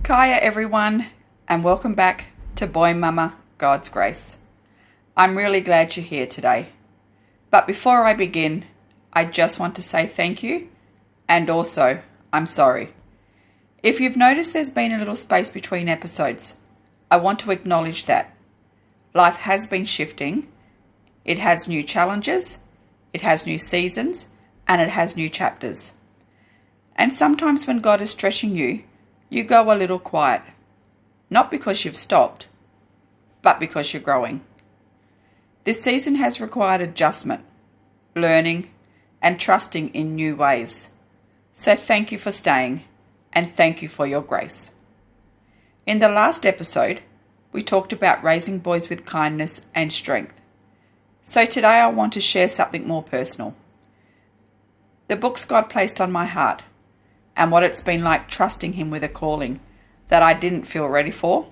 Kaya everyone, and welcome back to Boy Mumma, God's Grace. I'm really glad you're here today. But before I begin, I just want to say thank you, and also, I'm sorry. If you've noticed there's been a little space between episodes, I want to acknowledge that. Life has been shifting. It has new challenges, it has new seasons, and it has new chapters. And sometimes when God is stretching you, you go a little quiet. Not because you've stopped, but because you're growing. This season has required adjustment, learning, and trusting in new ways. So thank you for staying, and thank you for your grace. In the last episode, we talked about raising boys with kindness and strength. So today I want to share something more personal. The books God placed on my heart, and what it's been like trusting Him with a calling that I didn't feel ready for,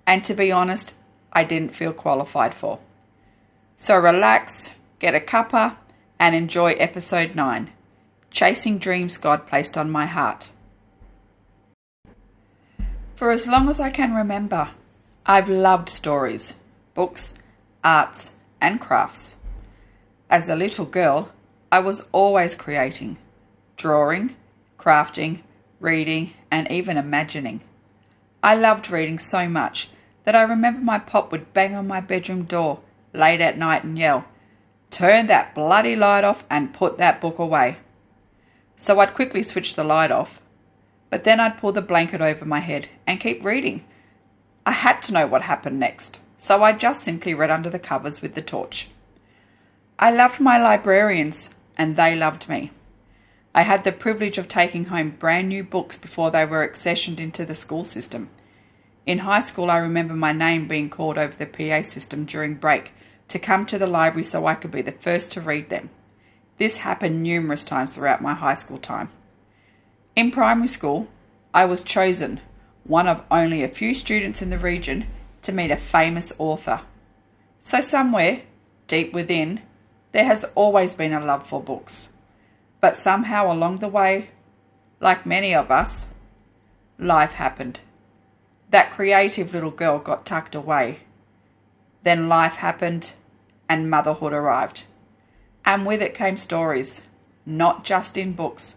and to be honest, I didn't feel qualified for. So relax, get a cuppa, and enjoy episode 9, Chasing Dreams God Placed on My Heart. For as long as I can remember, I've loved stories, books, arts, and crafts. As a little girl, I was always creating, drawing, crafting, reading, and even imagining. I loved reading so much that I remember my pop would bang on my bedroom door late at night and yell, "Turn that bloody light off and put that book away." So I'd quickly switch the light off, but then I'd pull the blanket over my head and keep reading. I had to know what happened next, so I just simply read under the covers with the torch. I loved my librarians, and they loved me. I had the privilege of taking home brand new books before they were accessioned into the school system. In high school, I remember my name being called over the PA system during break to come to the library so I could be the first to read them. This happened numerous times throughout my high school time. In primary school, I was chosen, one of only a few students in the region, to meet a famous author. So somewhere, deep within, there has always been a love for books. But somehow along the way, like many of us, life happened. That creative little girl got tucked away. Then life happened and motherhood arrived. And with it came stories, not just in books,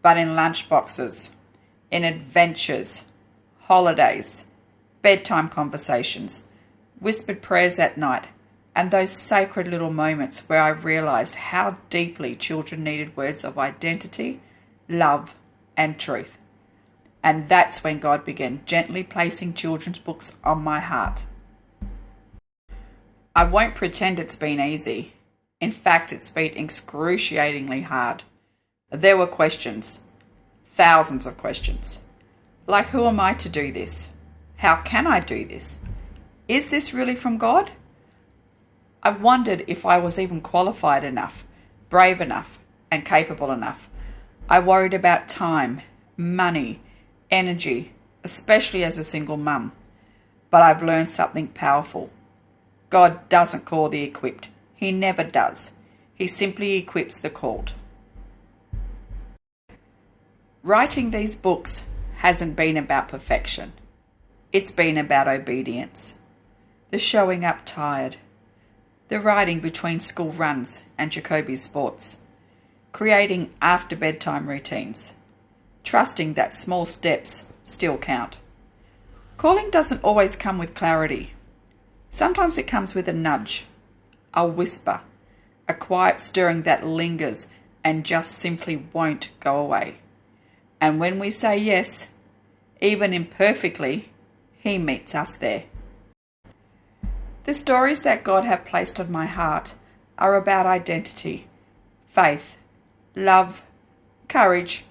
but in lunchboxes, in adventures, holidays, bedtime conversations, whispered prayers at night, and those sacred little moments where I realised how deeply children needed words of identity, love, and truth. And that's when God began gently placing children's books on my heart. I won't pretend it's been easy. In fact, it's been excruciatingly hard. There were questions, thousands of questions. Like, who am I to do this? How can I do this? Is this really from God? I wondered if I was even qualified enough, brave enough, and capable enough. I worried about time, money, energy, especially as a single mum. But I've learned something powerful. God doesn't call the equipped. He never does. He simply equips the called. Writing these books hasn't been about perfection. It's been about obedience. The showing up tired. The writing between school runs and Jacoby's sports. Creating after bedtime routines. Trusting that small steps still count. Calling doesn't always come with clarity. Sometimes it comes with a nudge, a whisper, a quiet stirring that lingers and just simply won't go away. And when we say yes, even imperfectly, He meets us there. The stories that God have placed on my heart are about identity, faith, love, courage,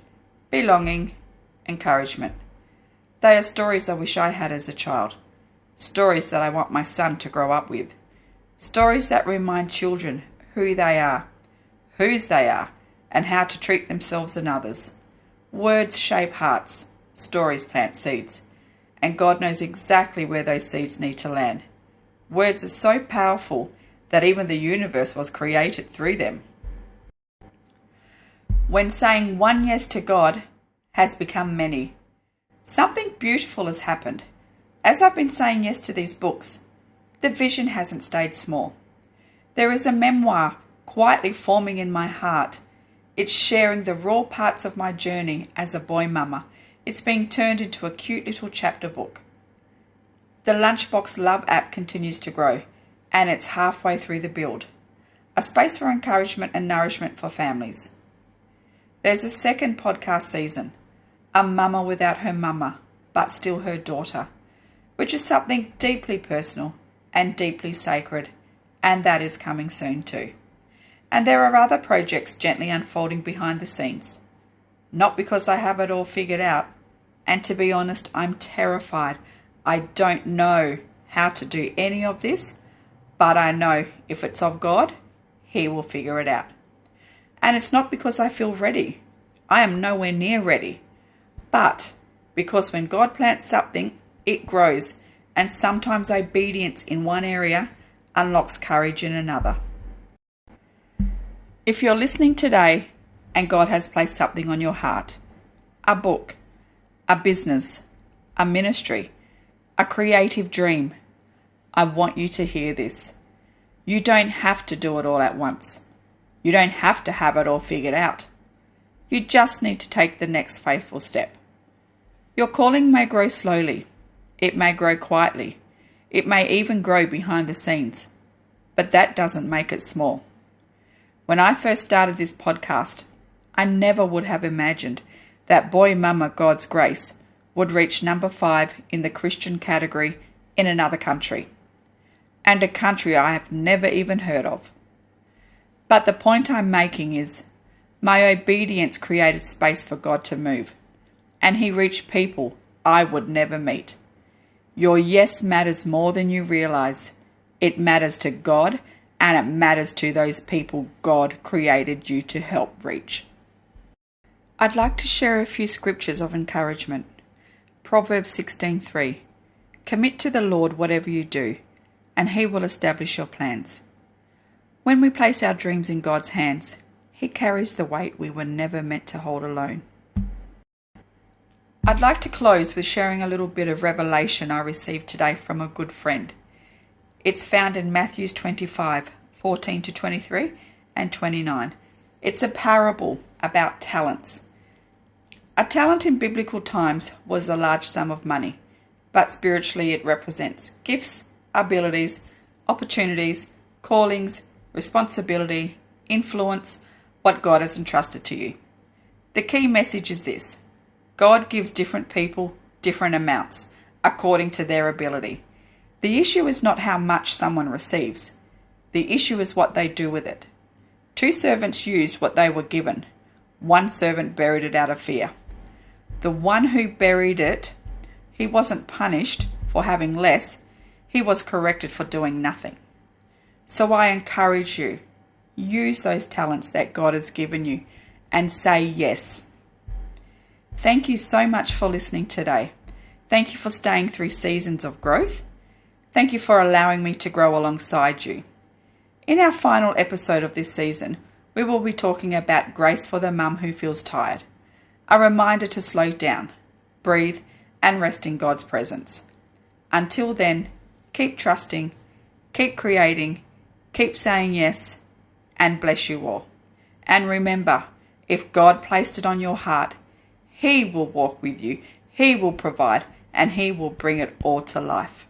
belonging, encouragement. They are stories I wish I had as a child, stories that I want my son to grow up with, stories that remind children who they are, whose they are, and how to treat themselves and others. Words shape hearts, stories plant seeds, and God knows exactly where those seeds need to land. Words are so powerful that even the universe was created through them. When saying one yes to God has become many, Something beautiful has happened. As I've been saying yes to these books, the vision hasn't stayed small. There is a memoir quietly forming in my heart. It's sharing the raw parts of my journey as a boy mumma. It's being turned into a cute little chapter book. The Lunchbox Love app continues to grow, and it's halfway through the build. A space for encouragement and nourishment for families. There's a second podcast season, A Mumma Without Her Mumma, but Still Her Daughter, which is something deeply personal and deeply sacred, and that is coming soon too. And there are other projects gently unfolding behind the scenes. Not because I have it all figured out, and to be honest, I'm terrified. I don't know how to do any of this, but I know if it's of God, He will figure it out. And it's not because I feel ready. I am nowhere near ready. But because when God plants something, it grows, and sometimes obedience in one area unlocks courage in another. If you're listening today and God has placed something on your heart, a book, a business, a ministry, a creative dream, I want you to hear this. You don't have to do it all at once. You don't have to have it all figured out. You just need to take the next faithful step. Your calling may grow slowly. It may grow quietly. It may even grow behind the scenes. But that doesn't make it small. When I first started this podcast, I never would have imagined that Boy Mumma God's Grace would reach number 5 in the Christian category in another country, and a country I have never even heard of. But the point I'm making is, my obedience created space for God to move, and He reached people I would never meet. Your yes matters more than you realize. It matters to God, and it matters to those people God created you to help reach. I'd like to share a few scriptures of encouragement. Proverbs 16:3. Commit to the Lord whatever you do, and He will establish your plans. When we place our dreams in God's hands, He carries the weight we were never meant to hold alone. I'd like to close with sharing a little bit of revelation I received today from a good friend. It's found in Matthew 25:14-23 and 29. It's a parable about talents. A talent in biblical times was a large sum of money, but spiritually it represents gifts, abilities, opportunities, callings, responsibility, influence, what God has entrusted to you. The key message is this: God gives different people different amounts according to their ability. The issue is not how much someone receives. The issue is what they do with it. 2 servants used what they were given. 1 servant buried it out of fear. The one who buried it, he wasn't punished for having less. He was corrected for doing nothing. So I encourage you, use those talents that God has given you and say yes. Thank you so much for listening today. Thank you for staying through seasons of growth. Thank you for allowing me to grow alongside you. In our final episode of this season, we will be talking about grace for the mum who feels tired. A reminder to slow down, breathe, and rest in God's presence. Until then, keep trusting, keep creating, keep saying yes, and bless you all. And remember, if God placed it on your heart, He will walk with you, He will provide, and He will bring it all to life.